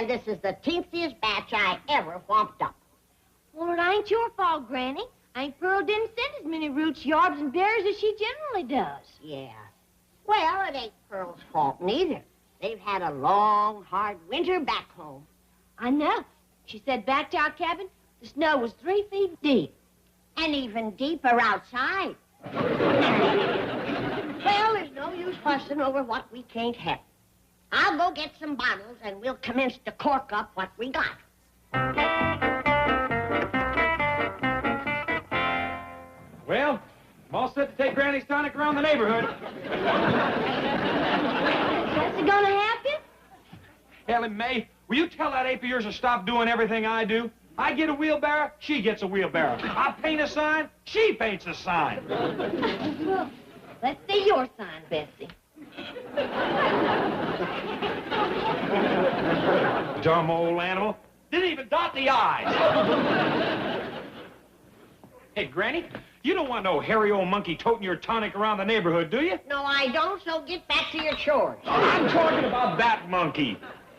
And this is the teensiest batch I ever whomped up. Well, it ain't your fault, Granny. Aunt Pearl didn't send as many roots, yarbs, and berries as she generally does. Yeah. Well, it ain't Pearl's fault neither. They've had a long, hard winter back home. I know. She said back to our cabin, the snow was 3 feet deep. And even deeper outside. Well, there's no use fussing over what we can't help. I'll go get some bottles, and we'll commence to cork up what we got. Well, I'm all set to take Granny's tonic around the neighborhood. That's gonna happen? Helen May, will you tell that ape of yours to stop doing everything I do? I get a wheelbarrow, she gets a wheelbarrow. I paint a sign, she paints a sign. Well, let's see your sign, Bessie. Dumb old animal. Didn't even dot the I's. Hey, Granny, you don't want no hairy old monkey toting your tonic around the neighborhood, do you? No, I don't, so get back to your chores. I'm talking about that monkey.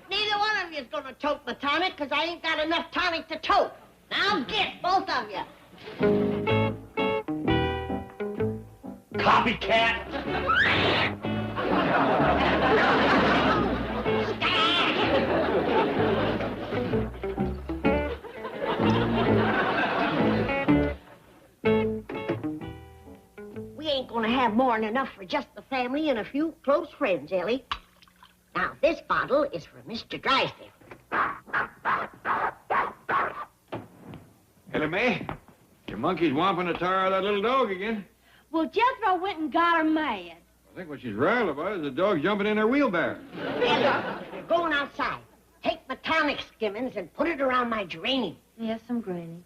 Neither one of you is going to tote the tonic, because I ain't got enough tonic to tote. Now get, both of you. Copycat. We ain't going to have more than enough for just the family and a few close friends, Ellie. Now, this bottle is for Mr. Drysdale. Ellie Mae, your monkey's whomping the tar of that little dog again. Well, Jethro went and got her mad. I think what she's riled about is the dog jumping in her wheelbarrow. Ellie, you're going outside. Take my tonic skimmings and put it around my geranium. Yes, Granny.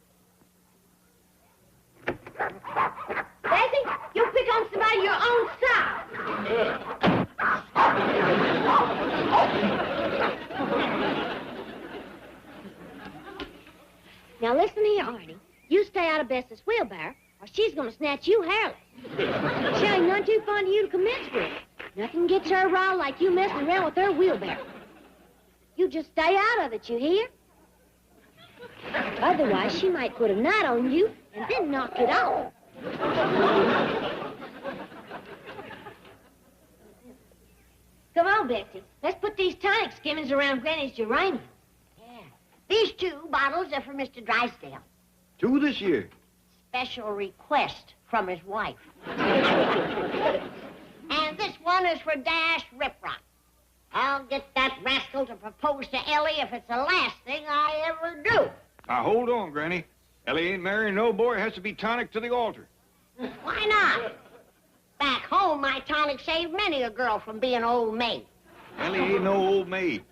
Bessie, you pick on somebody your own size. Now listen here, Artie. You stay out of Bessie's wheelbarrow, or she's gonna snatch you hairless. She ain't none too fond of you to commence with. Nothing gets her riled like you messing around with her wheelbarrow. You just stay out of it, you hear? Otherwise, she might put a knot on you and then knock it off. Come on, Bessie. Let's put these tonic skimmings around Granny's geranium. Yeah. These 2 bottles are for Mr. Drysdale. 2 this year. Special request from his wife. And this one is for Dash Riprock. I'll get that rascal to propose to Ellie if it's the last thing I ever do. Now, hold on, Granny. Ellie ain't marrying no boy. It has to be tonic to the altar. Why not? Back home, my tonic saved many a girl from being old maid. Ellie ain't no old maid.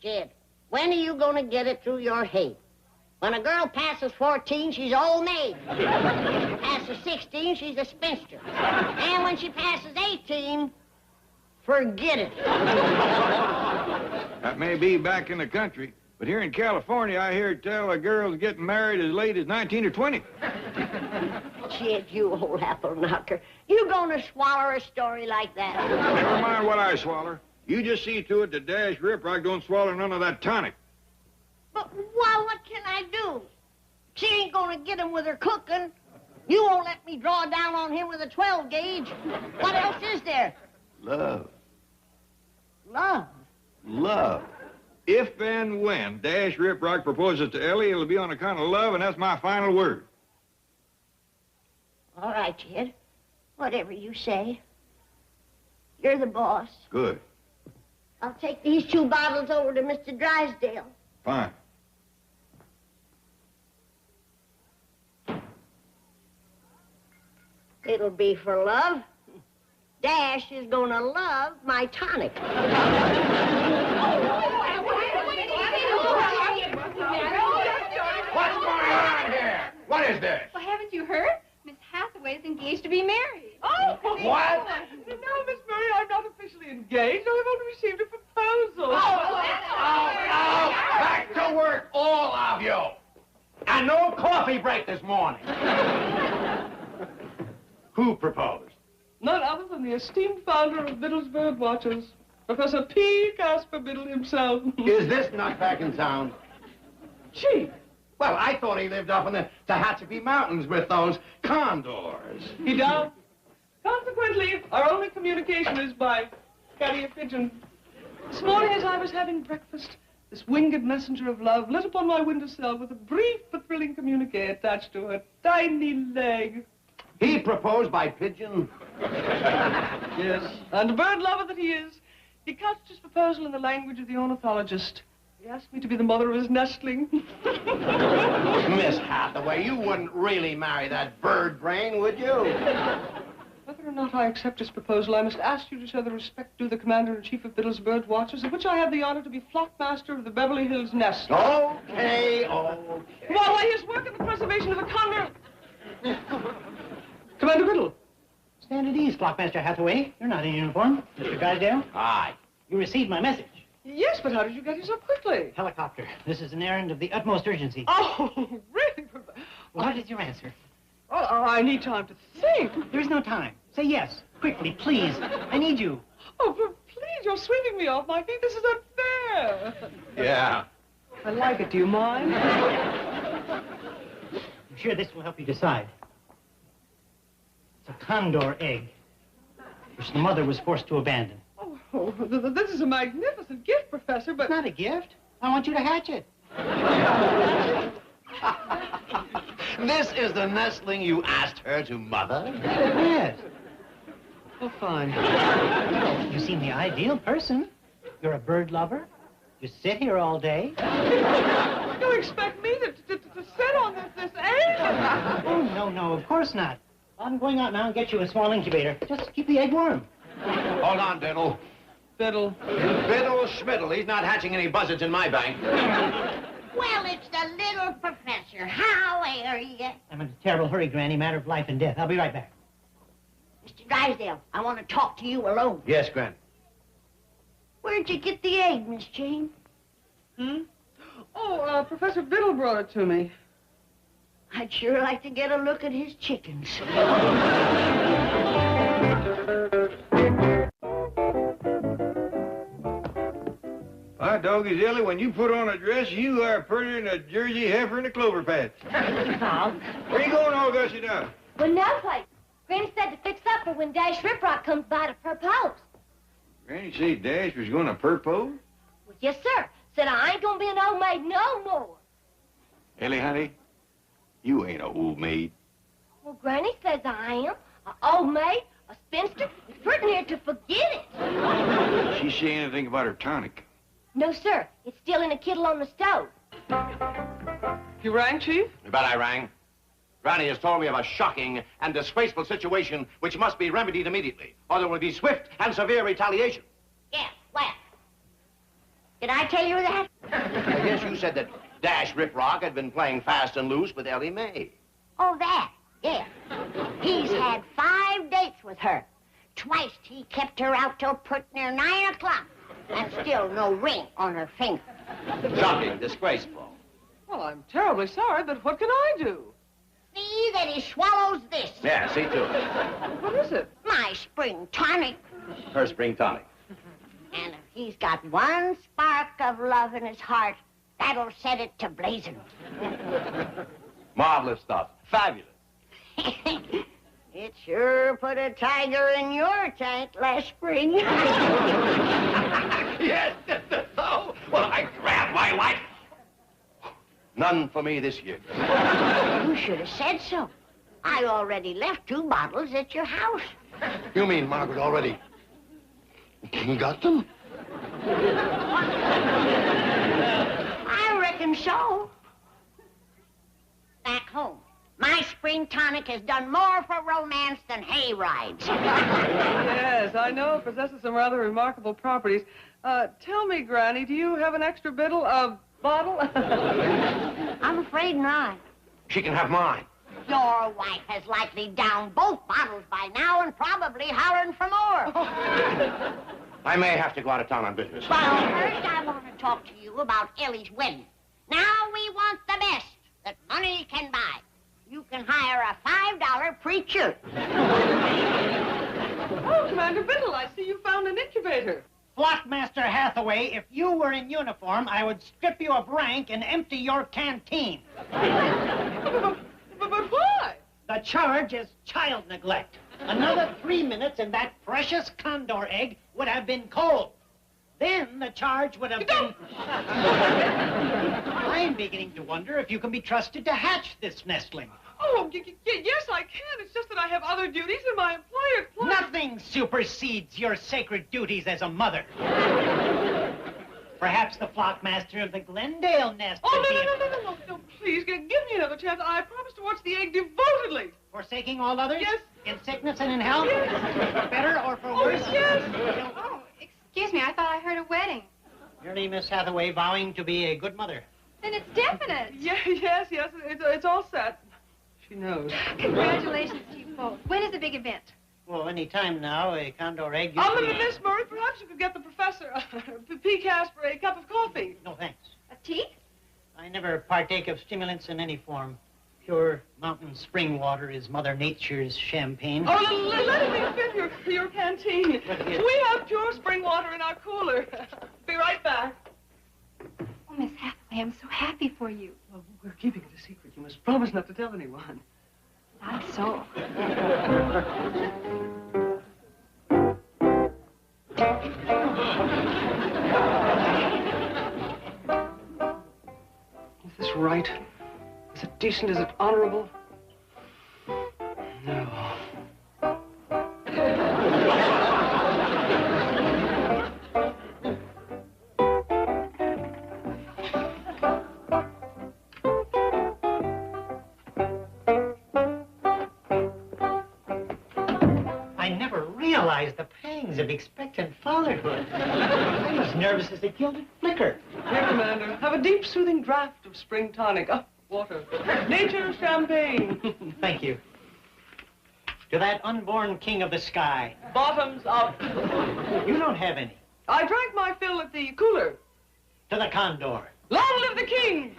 Jed, when are you going to get it through your head? When a girl passes 14, she's old maid. Passes 16, she's a spinster. And when she passes 18, forget it. That may be back in the country, but here in California, I hear tell a girl's getting married as late as 19 or 20. Jed, you old apple knocker. You gonna swallow a story like that? Never mind what I swallow. You just see to it that Dash Riprock don't swallow none of that tonic. But, well, what can I do? She ain't gonna get him with her cooking. You won't let me draw down on him with a 12 gauge. What else is there? Love. Love. Love. If and when Dash Riprock proposes to Ellie, it'll be on account of love, and that's my final word. All right, Jed. Whatever you say. You're the boss. Good. I'll take these 2 bottles over to Mr. Drysdale. Fine. It'll be for love. Dash is gonna love my tonic. What's going on here? What is this? Well, haven't you heard? Miss Hathaway's engaged to be married. Oh, what? No, Miss Murray, I'm not officially engaged. I've only received a proposal. Back to work, all of you. And no coffee break this morning. Who proposed? None other than the esteemed founder of Middlesbrough Watches, Professor P. Casper Biddle himself. Is this nutback in town? Chief. Well, I thought he lived up in the Tehachapi Mountains with those condors. He does. Consequently, our only communication is by carrier pigeon. This morning as I was having breakfast, this winged messenger of love lit upon my windowsill with a brief but thrilling communique attached to her tiny leg. He proposed by pigeon? Yes, and bird lover that he is, he couched his proposal in the language of the ornithologist. He asked me to be the mother of his nestling. Miss Hathaway, you wouldn't really marry that bird brain, would you? Whether or not I accept his proposal, I must ask you to show the respect due the Commander-in-Chief of Biddle's Bird Watchers, of which I have the honor to be flockmaster of the Beverly Hills nest. Okay. While I his work in the preservation of the condor... Commander Biddle. Stand at ease, Flockmaster Hathaway. You're not in uniform. Mr. Drysdale? Aye. You received my message. Yes, but how did you get here so quickly? Helicopter. This is an errand of the utmost urgency. Oh, really? What is your answer? Oh, I need time to think. There's no time. Say yes. Quickly, please. I need you. Oh, but please, you're sweeping me off my feet. This is unfair. Yeah. I like it. Do you mind? I'm sure this will help you decide. It's a condor egg, which the mother was forced to abandon. Oh, this is a magnificent gift, Professor, but... It's not a gift. I want you to hatch it. This is the nestling you asked her to mother? Yes. Oh, fine. You seem the ideal person. You're a bird lover. You sit here all day. You expect me to sit on this egg? Oh, no, of course not. I'm going out now and get you a small incubator. Just keep the egg warm. Hold on, Biddle. Biddle. Biddle Schmiddle. He's not hatching any buzzards in my bank. Well, it's the little professor. How are you? I'm in a terrible hurry, Granny. Matter of life and death. I'll be right back. Mr. Drysdale, I want to talk to you alone. Yes, Gran. Where'd you get the egg, Miss Jane? Oh, Professor Biddle brought it to me. I'd sure like to get a look at his chickens. My dog is Ellie. When you put on a dress, you are prettier than a Jersey heifer in a clover patch. Paul. Where you going all gussied up? Well, no place. Granny said to fix up for when Dash Riprock comes by to propose. Granny said Dash was going to propose? Well, yes, sir. Said I ain't gonna be an old maid no more. Ellie, honey, you ain't a old maid. Well, Granny says I am. An old maid, a spinster. It's pretty near to forget it. Did she say anything about her tonic? No, sir. It's still in a kettle on the stove. You rang, Chief? You bet I rang. Granny has told me of a shocking and disgraceful situation which must be remedied immediately, or there will be swift and severe retaliation. Yeah, well. Did I tell you that? Yes, you said that Dash Riprock had been playing fast and loose with Ellie Mae. Oh, that. Yeah. He's had 5 dates with her. Twice he kept her out till pretty near 9 o'clock. And still no ring on her finger. Shocking, disgraceful. Well, I'm terribly sorry, but what can I do? See that he swallows this. Yeah, see to it. What is it? My spring tonic. Her spring tonic. And if he's got one spark of love in his heart, that'll set it to blazing. Marvelous stuff. Fabulous. It sure put a tiger in your tank last spring. Yes. Oh, well, I grabbed my wife. None for me this year. You should have said so. I already left 2 bottles at your house. You mean Margaret already got them? I reckon so. Back home, my spring tonic has done more for romance than hay rides. Yes, I know it possesses some rather remarkable properties. Tell me, Granny, do you have an extra bottle? I'm afraid not. She can have mine. Your wife has likely downed both bottles by now and probably hollering for more. I may have to go out of town on business. Well, first I want to talk to you about Ellie's wedding. Now we want the best that money can buy. You can hire a $5 preacher. Oh, Commander Biddle, I see you found an incubator. Flockmaster Hathaway, if you were in uniform, I would strip you of rank and empty your canteen. But why? The charge is child neglect. Another 3 minutes and that precious condor egg would have been cold. Then the charge would have been... I'm beginning to wonder if you can be trusted to hatch this nestling. Oh, yes, I can. It's just that I have other duties and my employer... Nothing supersedes your sacred duties as a mother. Perhaps the flockmaster of the Glendale nest... Oh, no, please, give me another chance. I promise to watch the egg devotedly. Forsaking all others? Yes. In sickness and in health? Yes. For better or for worse? Yes. Oh, excuse me, I thought I heard a wedding. Merely Miss Hathaway vowing to be a good mother. Then it's definite. Yes, it's all set. She knows. Congratulations to you both. When is the big event? Well, any time now, a condor egg... Miss Murray, perhaps you could get the professor Pecas for a cup of coffee. No, thanks. A tea? I never partake of stimulants in any form. Pure mountain spring water is Mother Nature's champagne. Oh, let me fill your canteen. We have pure spring water in our cooler. Be right back. Oh, Miss Hathaway, I'm so happy for you. Well, we're keeping it a secret. You must promise not to tell anyone. Not so. Is this right? Is it decent? Is it honorable? No. I never realized the pangs of expectant fatherhood. I'm as nervous as a gilded flicker. Here, Commander, have a deep, soothing draught of spring tonic. Water. Nature's champagne. Thank you. To that unborn king of the sky. Bottoms up. You don't have any. I drank my fill at the cooler. To the condor. Long live the king!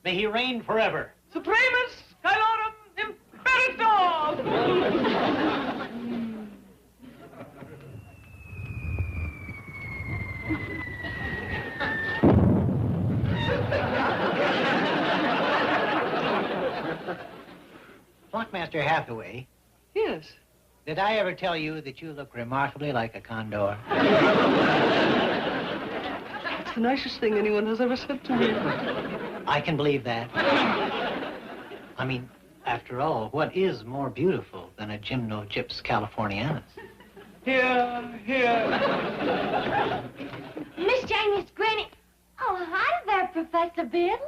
May he reign forever. Supremus Caelorum Imperator! Flockmaster Hathaway. Yes. Did I ever tell you that you look remarkably like a condor? It's the nicest thing anyone has ever said to me. I can believe that. I mean, after all, what is more beautiful than a Gymnogyps californianus? Here. Miss Jane, Miss Granny. Oh, hi there, Professor Biddle.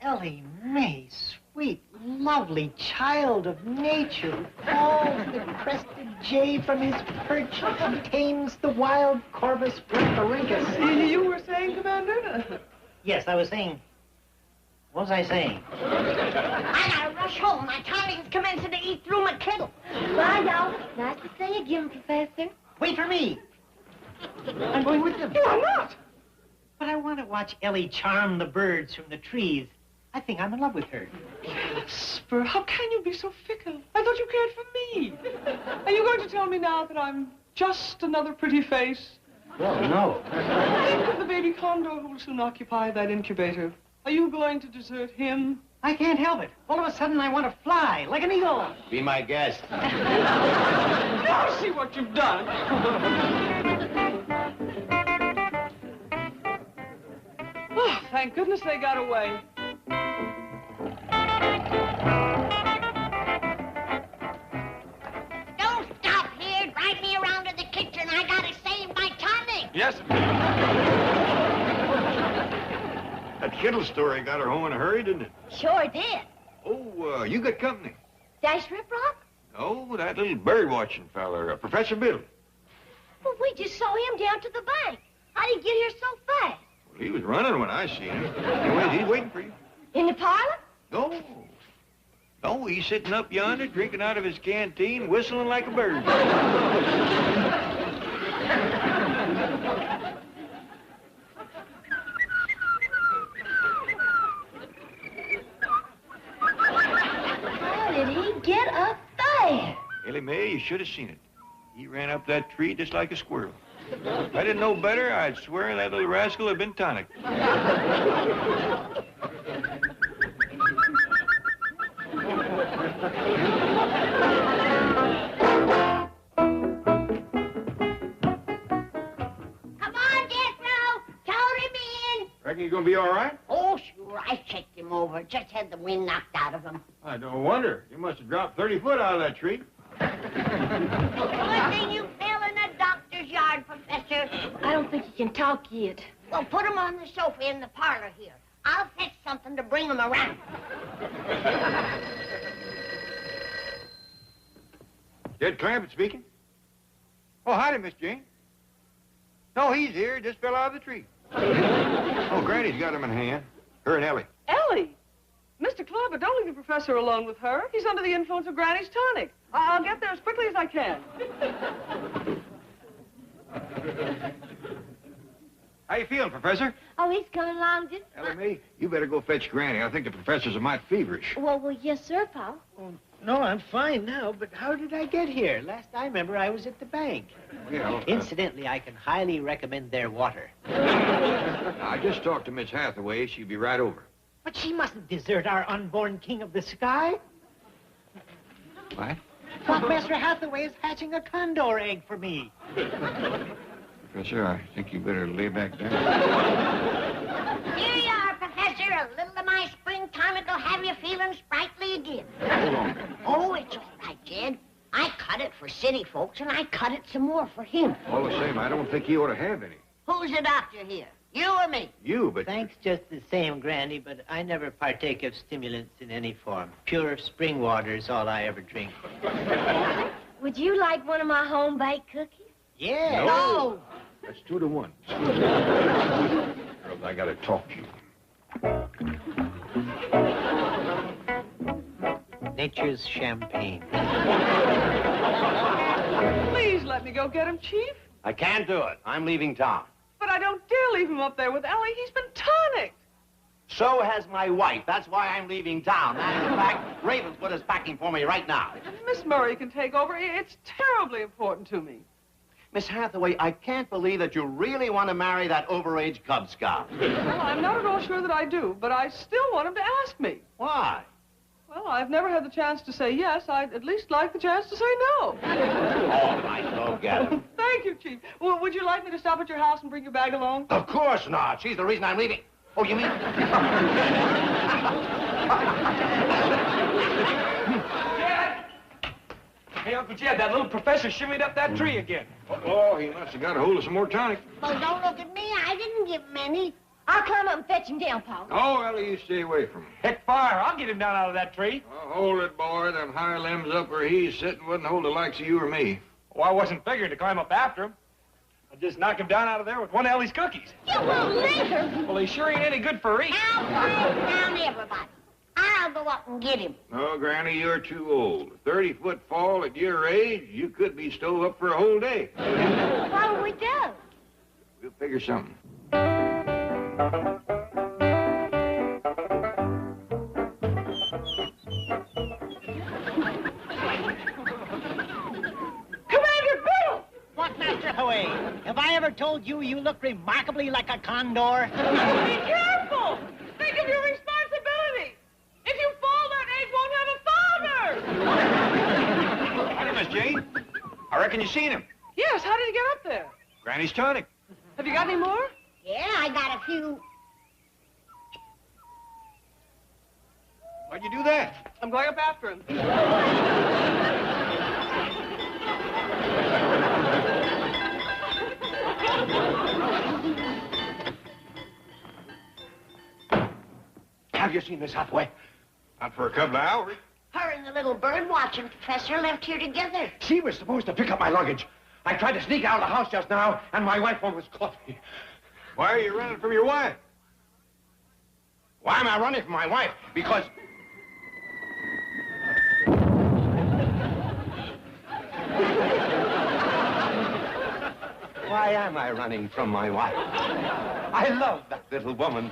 Ellie Mae, sweet, lovely child of nature, calls the crested jay from his perch and tames the wild corvus brachyrincus. You were saying, Commander? Yes, I was saying... What was I saying? I gotta rush home. My Tommy is commencing to eat through my kettle. Bye, y'all. Nice to see you again, Professor. Wait for me. I'm going with them. You are not. But I want to watch Ellie charm the birds from the trees. I think I'm in love with her. Spur, how can you be so fickle? I thought you cared for me. Are you going to tell me now that I'm just another pretty face? Well, no. Think of the baby condor who will soon occupy that incubator. Are you going to desert him? I can't help it. All of a sudden, I want to fly like an eagle. Be my guest. Now see what you've done. Oh, thank goodness they got away. Don't stop here. Drive me around to the kitchen. I gotta save my Tommy. Yes. That Kittle story got her home in a hurry, didn't it? Sure did. Oh, you got company. Dash Rip Rock? No, that little bird-watching fella, Professor Biddle. Well, we just saw him down to the bank. How'd he get here so fast? Well, he was running when I seen him. Anyways, he's waiting for you. In the parlor? No. No, he's sitting up yonder, drinking out of his canteen, whistling like a bird. How did he get up there? Ellie Mae, you should have seen it. He ran up that tree just like a squirrel. If I didn't know better, I'd swear that little rascal had been tonic. Reckon he's gonna be all right? Oh, sure. I checked him over. Just had the wind knocked out of him. I don't wonder. You must have dropped 30 foot out of that tree. Good thing you fell in the doctor's yard, Professor. I don't think he can talk yet. Well, put him on the sofa in the parlor here. I'll fetch something to bring him around. Jed Clampett speaking. Oh, howdy, Miss Jane. No, he's here. Just fell out of the tree. Oh, Granny's got him in hand. Her and Ellie. Ellie? Mr. Clampett, don't leave the professor alone with her. He's under the influence of Granny's tonic. I'll get there as quickly as I can. How you feeling, Professor? Oh, he's coming along just... Ellie Mae, you better go fetch Granny. I think the professor's a mite feverish. Well, yes, sir, Paul. Oh, no, I'm fine now, but how did I get here? Last I remember, I was at the bank. Well, Incidentally, I can highly recommend their water. I just talked to Miss Hathaway. She'll be right over. But she mustn't desert our unborn king of the sky. What? Professor Hathaway is hatching a condor egg for me. Professor, I think you better lay back down. Here you are, Professor. A little of my spring tonic will have you feeling sprightly again. Hold on. Oh, it's all right, Jed. I cut it for city folks, and I cut it some more for him. All the same, I don't think he ought to have any. Who's the doctor here? You or me? You, but... Thanks just the same, Granny, but I never partake of stimulants in any form. Pure spring water is all I ever drink. Would you like one of my home-baked cookies? Yeah. No. That's 2 to 1. Girls, I gotta talk to you. Nature's champagne. Please let me go get him, Chief. I can't do it. I'm leaving town. But I don't dare leave him up there with Ellie. He's been tonicked. So has my wife. That's why I'm leaving town. And in fact, Ravenswood is packing for me right now. Miss Murray can take over. It's terribly important to me. Miss Hathaway, I can't believe that you really want to marry that overage Cub Scout. Well, I'm not at all sure that I do, but I still want him to ask me. Why? Well, I've never had the chance to say yes. I'd at least like the chance to say no. All right, go get him. Thank you, Chief. Well, would you like me to stop at your house and bring your bag along? Of course not. She's the reason I'm leaving. Oh, you mean? Jed! Hey, Uncle Jed, that little professor shimmied up that tree again. Oh, he must have got a hold of some more tonic. Well, don't look at me. I didn't give him any. I'll climb up and fetch him down, Paul. Oh, Ellie, you stay away from him. Heck, fire. I'll get him down out of that tree. Oh, hold it, boy. Them high limbs up where he's sitting wouldn't hold the likes of you or me. Oh, I wasn't figuring to climb up after him. I'll just knock him down out of there with one of Ellie's cookies. You won't let her. Well, he sure ain't any good for eating. Now, quiet down, everybody. I'll go up and get him. No, Granny, you're too old. A 30-foot fall at your age, you could be stove up for a whole day. What'll we do? We'll figure something. What, Master Hathaway? Have I ever told you you look remarkably like a condor? Be careful! Think of your responsibility! If you fall, that egg won't have a father! Howdy, Miss Jane. I reckon you seen him. Yes, how did he get up there? Granny's tonic. Have you got any more? Yeah, I got a few. Why'd you do that? I'm going up after him. Have you seen Miss Hathaway? Not for a couple of hours. Her and the little bird watching professor left here together. She was supposed to pick up my luggage. I tried to sneak out of the house just now, and my wife almost caught me. Why are you running from your wife? Why am I running from my wife? Because... Why am I running from my wife? I love that little woman.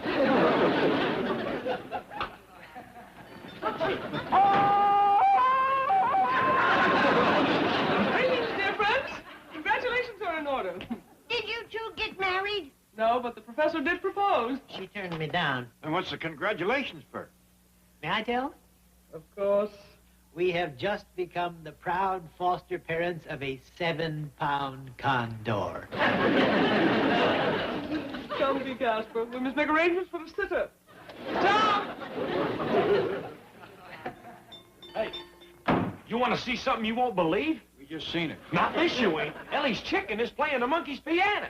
Greetings, dear friends. are in order. Did you two get married? No, but the professor did propose. She turned me down. And what's the congratulations for? May I tell? Of course. We have just become the proud foster parents of a 7-pound condor. Come, be Casper. We must make arrangements for a sitter. Tom! Hey, you want to see something you won't believe? We just seen it. Not this you ain't. Ellie's chicken is playing the monkey's piano.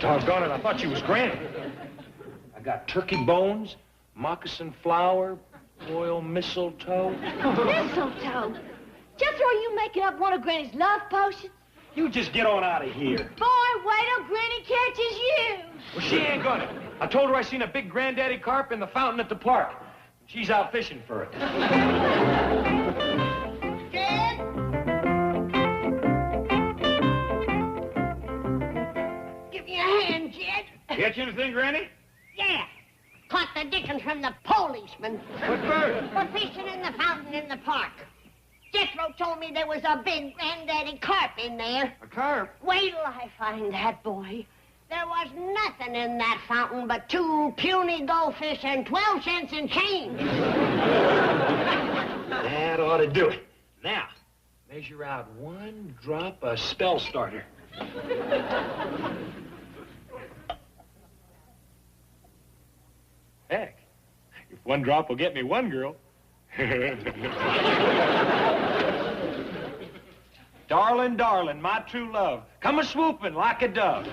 Doggone it, I thought you was Granny. I got turkey bones, moccasin flour, royal mistletoe. Mistletoe? Jethro, are you making up one of Granny's love potions? You just get on out of here. Boy, wait till Granny catches you. Well, she ain't gonna. I told her I seen a big granddaddy carp in the fountain at the park. She's out fishing for it. Jed? Give me a hand, Jed. Catch anything, Granny? Yeah. Caught the dickens from the policeman. What for? For fishing in the fountain in the park. Jethro told me there was a big granddaddy carp in there. A carp? Wait till I find that boy. There was nothing in that fountain but 2 puny goldfish and 12 cents in change. That ought to do it. Now, measure out 1 drop of spell starter. Heck, if 1 drop will get me 1 girl. Darling, darling, my true love, come a swooping like a dove.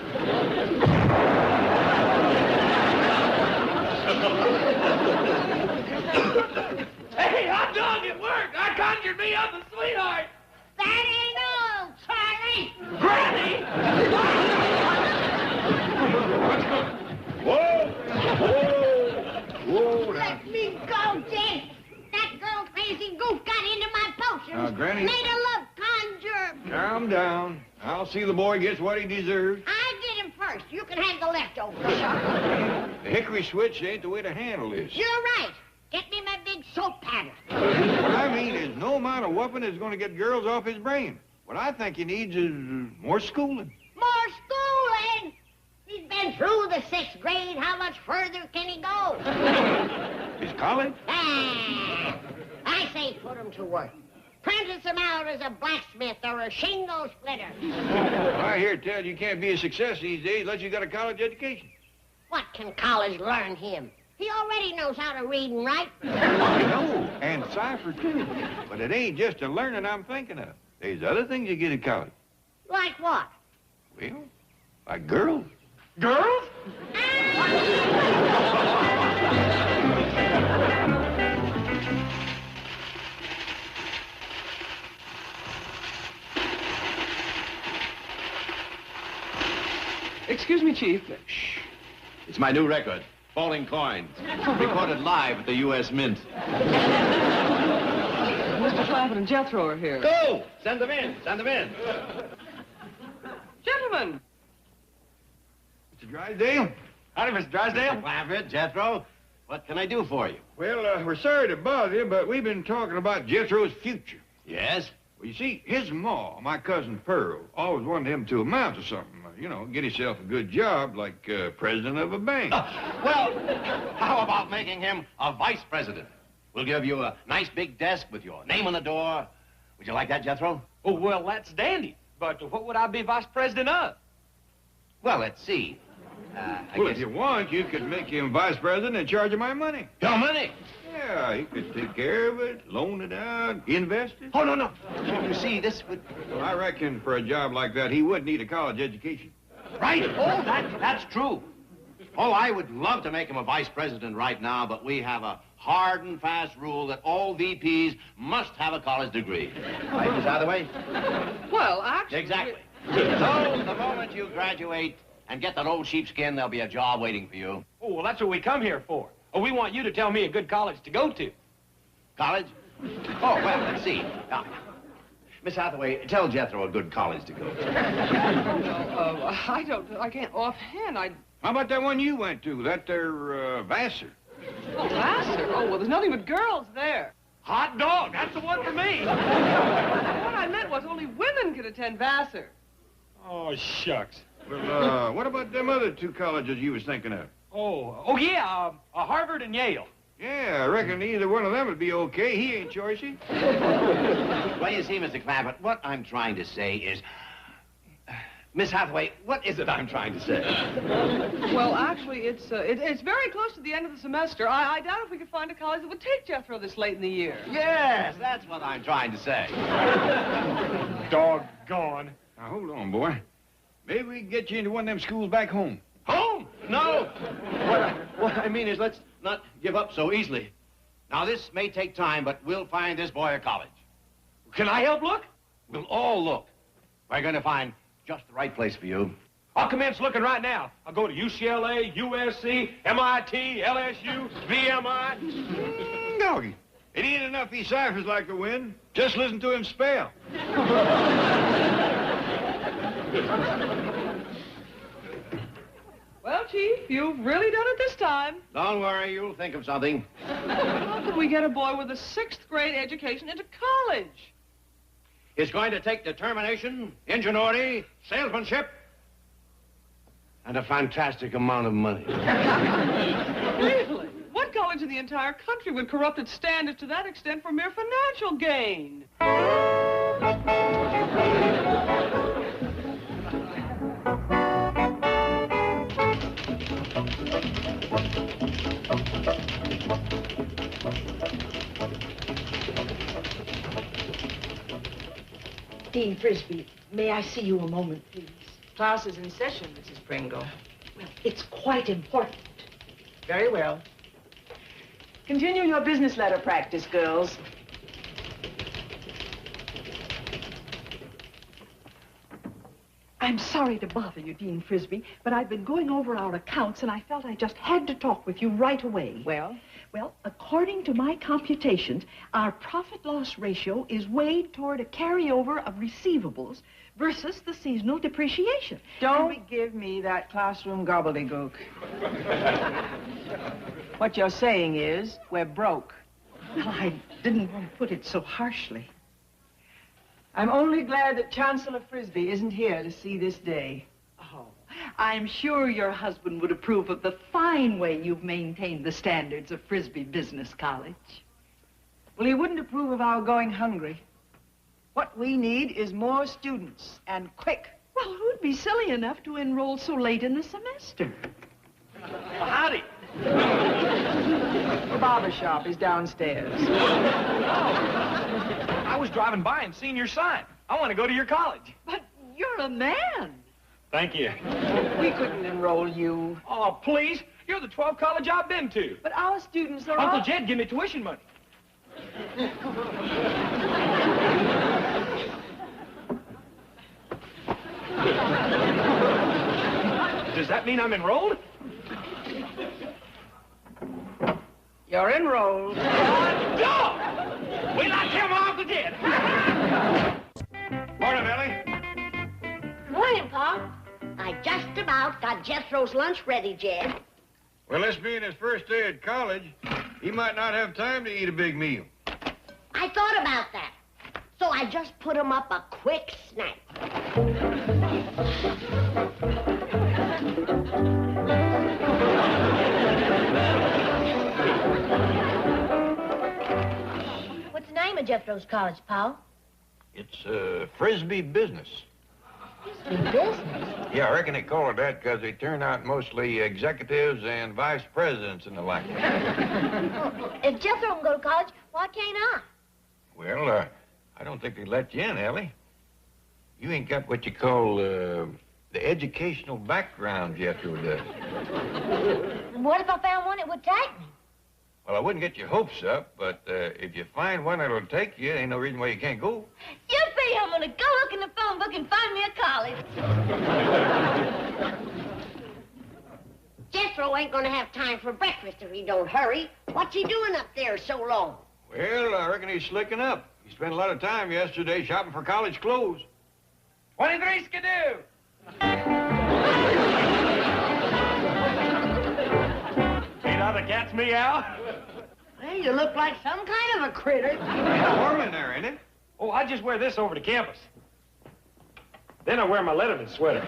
Hey, hot dog, it worked. I conjured me up a sweetheart. That ain't all, Charlie. Granny! Whoa! Whoa! Let me go, Jed. That girl crazy goof got into my potions. Now, Granny. Made a love conjure. Calm down. I'll see the boy gets what he deserves. I get him first. You can have the leftovers. The hickory switch ain't the way to handle this. You're right. Get me my big soap paddle. What I mean is no amount of whooping is going to get girls off his brain. What I think he needs is more schooling. More schooling? He's been through the 6th grade. How much further can he go? His college? Ah, I say put him to work. Prentice him out as a blacksmith or a shingle splitter. I hear tell you can't be a success these days unless you got a college education. What can college learn him? He already knows how to read and write. I know, and cipher too. But it ain't just the learning I'm thinking of. There's other things you get at college. Like what? Well, like girls. Girls? Excuse me, Chief. Shh. It's my new record, Falling Coins. Recorded live at the U.S. Mint. Mr. Clampett and Jethro are here. Go! Send them in. Send them in. Gentlemen. Mr. Drysdale? Howdy, Mr. Drysdale. Clampett, Jethro, what can I do for you? Well, we're sorry to bother you, but we've been talking about Jethro's future. Yes? Well, you see, his ma, my cousin Pearl, always wanted him to amount to something. You know, get himself a good job like president of a bank. Well, how about making him a vice president? We'll give you a nice big desk with your name on the door. Would you like that, Jethro? Oh, well, that's dandy. But what would I be vice president of? Well, let's see. Well, if you want, you could make him vice president in charge of my money. Your money? Yeah, he could take care of it, loan it out, invest it. Oh, no. You see, this would... Well, I reckon for a job like that, he would need a college education. Right. Oh, that's true. Oh, I would love to make him a vice president right now, but we have a hard and fast rule that all VPs must have a college degree. Right, Miss Hathaway? Well, actually... Exactly. So, the moment you graduate and get that old sheepskin, there'll be a job waiting for you. Oh, well, that's what we come here for. Oh, we want you to tell me a good college to go to. College? Oh, well, let's see. Now, Miss Hathaway, tell Jethro a good college to go to. I can't offhand. How about that one you went to, that there, Vassar? Oh, Vassar? Oh, well, there's nothing but girls there. Hot dog, that's the one for me. What I meant was only women could attend Vassar. Oh, shucks. Well, what about them other two colleges you was thinking of? Oh, yeah, Harvard and Yale. Yeah, I reckon either one of them would be okay. He ain't choicy. Well, you see, Mr. Clampett, what I'm trying to say is... Miss Hathaway, what is it I'm trying to say? Well, actually, it's very close to the end of the semester. I doubt if we could find a college that would take Jethro this late in the year. Yes, that's what I'm trying to say. Doggone. Now, hold on, boy. Maybe we can get you into one of them schools back home. Home? No. What I mean is, let's not give up so easily. Now, this may take time, but we'll find this boy a college. Can I help look? We'll all look. We're going to find just the right place for you. I'll commence looking right now. I'll go to UCLA, USC, MIT, LSU, VMI. Doggy, it ain't enough he ciphers like the wind. Just listen to him spell. Well, Chief, you've really done it this time. Don't worry, you'll think of something. How could we get a boy with a 6th grade education into college? It's going to take determination, ingenuity, salesmanship, and a fantastic amount of money. Really? What college in the entire country would corrupt its standards to that extent for mere financial gain? Dean Frisbee, may I see you a moment, please? Class is in session, Mrs. Pringle. Well, it's quite important. Very well. Continue your business letter practice, girls. I'm sorry to bother you, Dean Frisbee, but I've been going over our accounts, and I felt I just had to talk with you right away. Well? Well, according to my computations, our profit-loss ratio is weighed toward a carryover of receivables versus the seasonal depreciation. Don't give me that classroom gobbledygook. What you're saying is, we're broke. Well, I didn't want to put it so harshly. I'm only glad that Chancellor Frisbee isn't here to see this day. Oh, I'm sure your husband would approve of the fine way you've maintained the standards of Frisbee Business College. Well, he wouldn't approve of our going hungry. What we need is more students, and quick. Well, who'd be silly enough to enroll so late in the semester? Howdy. The barber shop is downstairs. I was driving by and seen your sign. I want to go to your college. But you're a man. Thank you. We couldn't enroll you. Oh, please. You're the 12th college I've been to. But our students are Uncle all... Jed give me tuition money. Does that mean I'm enrolled? You're enrolled. Go! We like him off the Jed. Morning, Ellie. Morning, Paul. I just about got Jethro's lunch ready, Jed. Well, this being his first day at college, he might not have time to eat a big meal. I thought about that. So I just put him up a quick snack. What's the name of Jethro's college, Paul? It's Frisbee Business. Business? Yeah, I reckon they call it that because they turn out mostly executives and vice presidents and the like. If Jethro can go to college, why can't I? Well, I don't think they let you in, Ellie. You ain't got what you call the educational background Jethro does. What if I found one that would take me? Well, I wouldn't get your hopes up, but if you find one that'll take you, ain't no reason why you can't go. Yippee! I'm gonna go look in the phone book and find me a college. Jethro ain't gonna have time for breakfast if he don't hurry. What's he doing up there so long? Well, I reckon he's slicking up. He spent a lot of time yesterday shopping for college clothes. 23 skidoo! Ain't other cats meow? Well, you look like some kind of a critter. Warm in there, ain't it? Oh, I just wear this over to campus. Then I wear my Letterman sweater.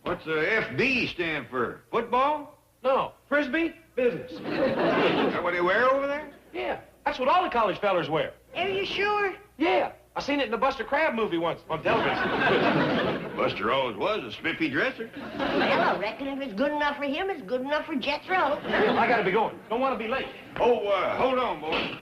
What's the FB stand for? Football? No, Frisbee, business. Is that what they wear over there? Yeah, that's what all the college fellers wear. Are you sure? Yeah, I seen it in the Buster Crabbe movie once on television. Buster always was a spiffy dresser. Well, I reckon if it's good enough for him, it's good enough for Jethro. I gotta be going. Don't want to be late. Oh, hold on, boy.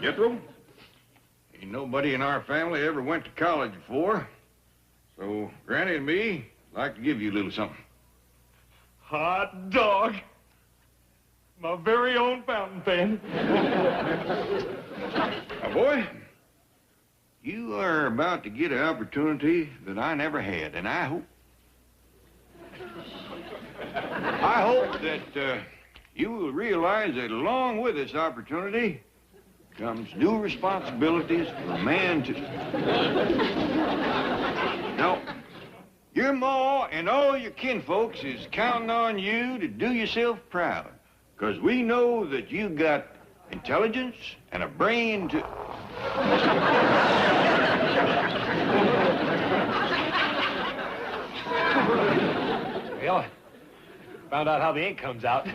Jethro, ain't nobody in our family ever went to college before. So Granny and me like to give you a little something. Hot dog. My very own fountain pen. Now, boy, you are about to get an opportunity that I never had, and I hope that you will realize that along with this opportunity comes new responsibilities for a man to... Now, your ma and all your kinfolks is counting on you to do yourself proud, because we know that you got intelligence and a brain to... Well, I found out how the ink comes out.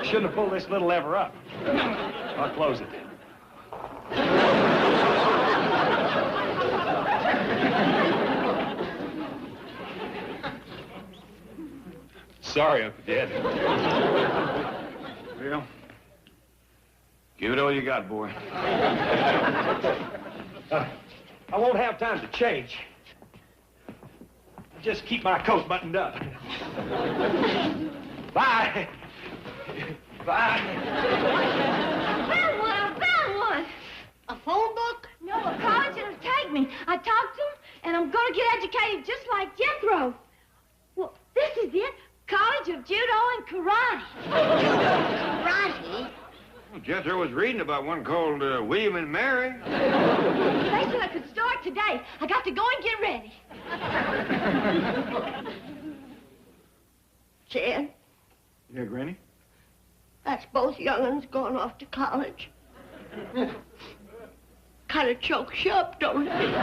Shouldn't have pulled this little lever up. I'll close it. Sorry, Uncle Dad. Well, give it all you got, boy. I won't have time to change. Just keep my coat buttoned up. Bye. Bye. Found one! I found one! A phone book? No, a college that'll take me. I talked to him, and I'm going to get educated just like Jethro. Well, this is it. College of Judo and Karate. Karate? Well, Jethro was reading about one called William and Mary. They said I could start today. I got to go and get ready. Jan, Yeah, Granny? that's both young'uns going off to college. Kind of chokes you up, don't it?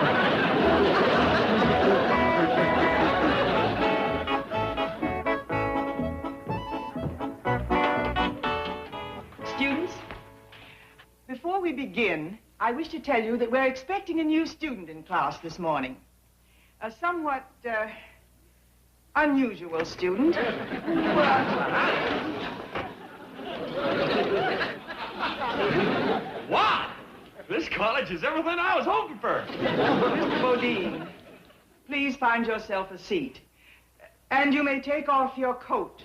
Students, before we begin, I wish to tell you that we're expecting a new student in class this morning. A somewhat, unusual student. Wow! This college is everything I was hoping for. Mr. Bodine, please find yourself a seat. And you may take off your coat.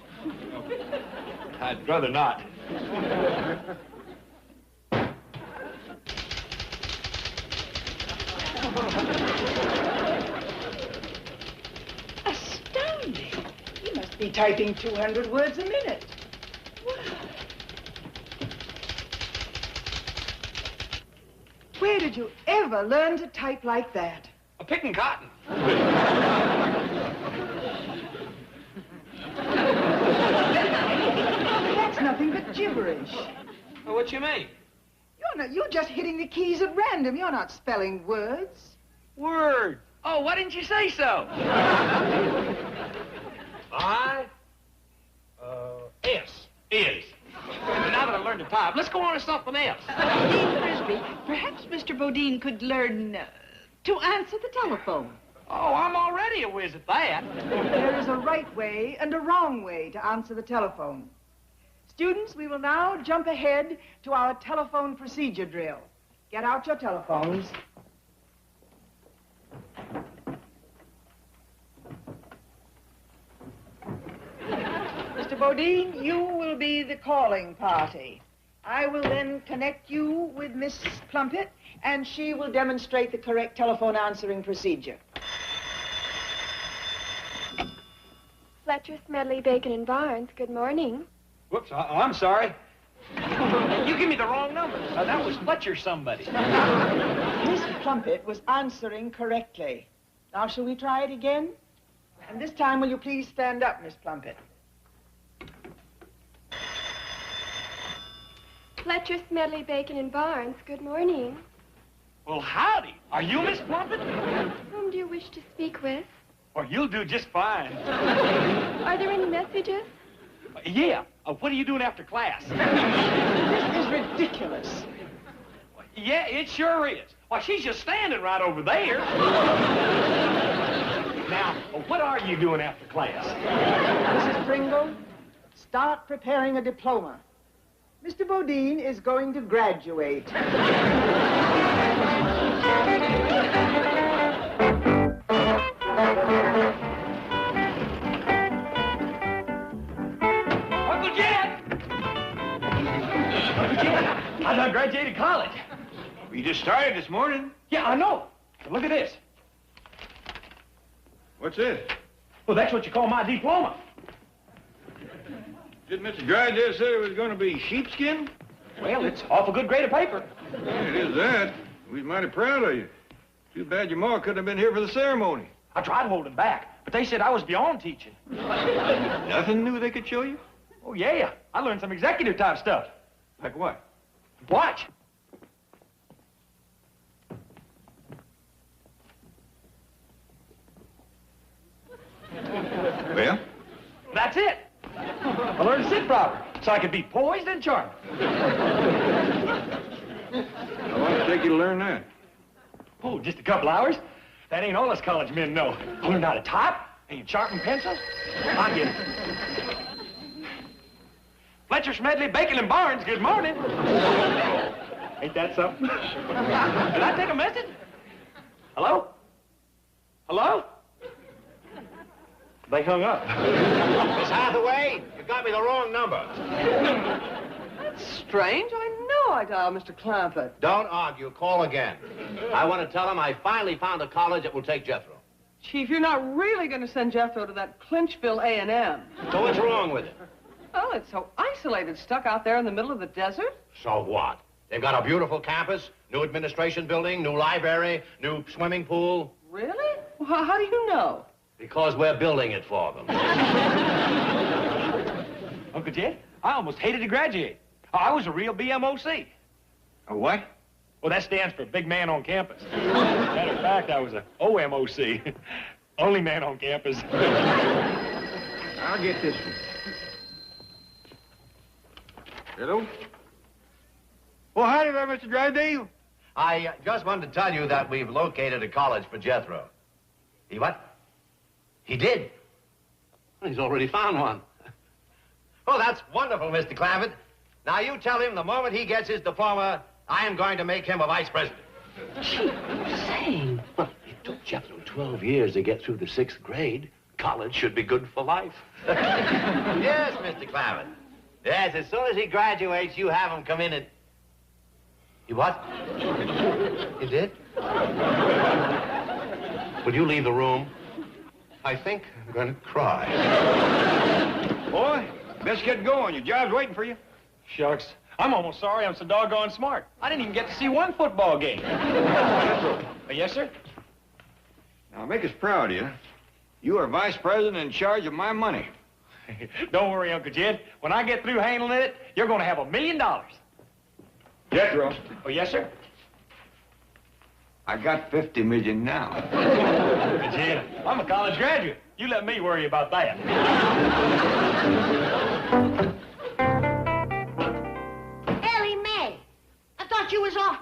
I'd rather not. Astounding. You must be typing 200 words a minute. Wow. Where did you ever learn to type like that? I'm picking cotton. That's nothing but gibberish. Well, what you mean? You're just hitting the keys at random. You're not spelling words. Word. Oh, why didn't you say so? I S. Is. Now that I've learned to type, let's go on to something else. Dean Frisbee, perhaps Mr. Bodine could learn to answer the telephone. Oh, I'm already a whiz at that. There is a right way and a wrong way to answer the telephone. Students, we will now jump ahead to our telephone procedure drill. Get out your telephones. Mr. Bodine, you will be the calling party. I will then connect you with Miss Clampett, and she will demonstrate the correct telephone answering procedure. Fletcher, Smedley, Bacon, and Barnes, good morning. Whoops, I'm sorry. You give me the wrong number. That was Fletcher somebody. Miss Clampett was answering correctly. Now, shall we try it again? And this time, will you please stand up, Miss Clampett? Fletcher, Smedley, Bacon, and Barnes, good morning. Well, howdy. Are you Miss Plumpett? Whom do you wish to speak with? Well, you'll do just fine. Are there any messages? Yeah. What are you doing after class? This is ridiculous. Yeah, it sure is. Why, she's just standing right over there. Now, what are you doing after class? Mrs. Pringle, start preparing a diploma. Mr. Bodine is going to graduate. Uncle Jed! Uncle Jed, I done graduated college. We just started this morning. Yeah, I know. Look at this. What's this? Well, that's what you call my diploma. Didn't Mr. Drysdale say it was going to be sheepskin? Well, it's awful good grade of paper. Yeah, it is that. We're mighty proud of you. Too bad your ma couldn't have been here for the ceremony. I tried holding back, but they said I was beyond teaching. Nothing new they could show you? Oh, yeah. I learned some executive type stuff. Like what? Watch. Well? That's it. I learned to sit proper, so I could be poised and charming. How long did it take you to learn that? Oh, just a couple hours. That ain't all us college men know. I learned how to type and sharpen pencils. I get it. Fletcher, Smedley, Bacon, and Barnes, good morning. Ain't that something? Did I take a message? Hello? Hello? They hung up. Miss Hathaway, you got me the wrong number. That's strange. I know I dialed Mr. Clampett. Don't argue. Call again. I want to tell him I finally found a college that will take Jethro. Chief, you're not really going to send Jethro to that Clinchville A&M. So what's wrong with it? Oh, it's so isolated, stuck out there in the middle of the desert. So what? They've got a beautiful campus, new administration building, new library, new swimming pool. Really? Well, how do you know? Because we're building it for them. Uncle Jed, I almost hated to graduate. I was a real BMOC. A what? Well, that stands for big man on campus. Matter of fact, I was a OMOC. Only man on campus. I'll get this one. Hello? Well, howdy there, Mr. Drysdale. I just wanted to tell you that we've located a college for Jethro. He what? He did? Well, he's already found one. Oh, that's wonderful, Mr. Clampett. Now, you tell him the moment he gets his diploma, I am going to make him a vice president. Gee, insane. Well, it took Jethro 12 years to get through the 6th grade. College should be good for life. Yes, Mr. Clampett. Yes, as soon as he graduates, you have him come in and... You what? You did? Will you leave the room? I think I'm going to cry. Boy, best get going. Your job's waiting for you. Shucks. I'm almost sorry I'm so doggone smart. I didn't even get to see one football game. Yes, sir? Now, make us proud of you. You are vice president in charge of my money. Don't worry, Uncle Jed. When I get through handling it, you're going to have $1 million. Jethro. Oh, yes, sir? I got 50 million now. Uncle Jed, I'm a college graduate. You let me worry about that.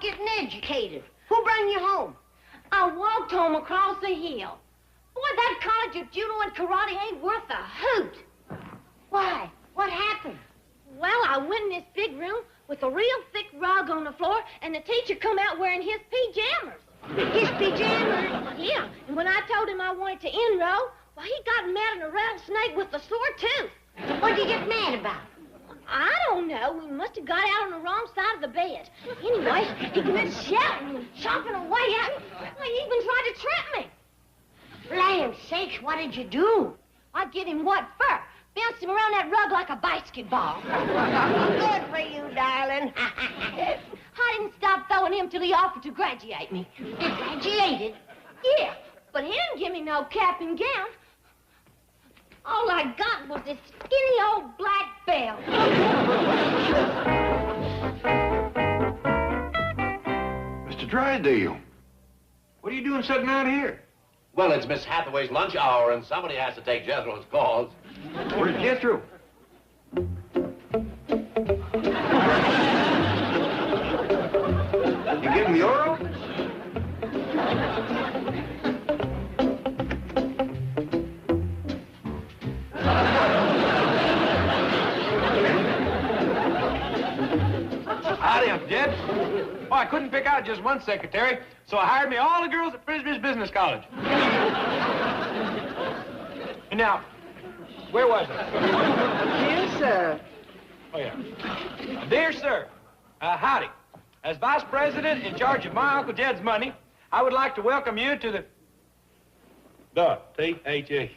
getting educated. Who brought you home? I walked home across the hill. Boy, that college of judo and karate ain't worth a hoot. Why? What happened? Well, I went in this big room with a real thick rug on the floor, and the teacher come out wearing his pajamas. His pajamas? Yeah, and when I told him I wanted to enroll, well, he got mad at a rattlesnake with a sore tooth. What'd you get mad about? I don't know. We must have got out on the wrong side of the bed. Anyway, he commenced shouting and chomping away at me. Well, he even tried to trip me. Land sakes, what did you do? I give him what for? Bounced him around that rug like a basketball. Good for you, darling. I didn't stop throwing him till he offered to graduate me. You graduated? Yeah, but he didn't give me no cap and gown. All I got was this skinny old black belt. Mr. Drysdale, what are you doing sitting out here? Well, it's Miss Hathaway's lunch hour, and somebody has to take Jethro's calls. Where's Jethro? You give him your office? Howdy, Uncle Jed. Oh, I couldn't pick out just one secretary, so I hired me all the girls at Frisbee's Business College. And now, where was I? Here, sir. Oh, yeah. Dear sir, howdy. As vice president in charge of my Uncle Jed's money, I would like to welcome you to the T-H-E.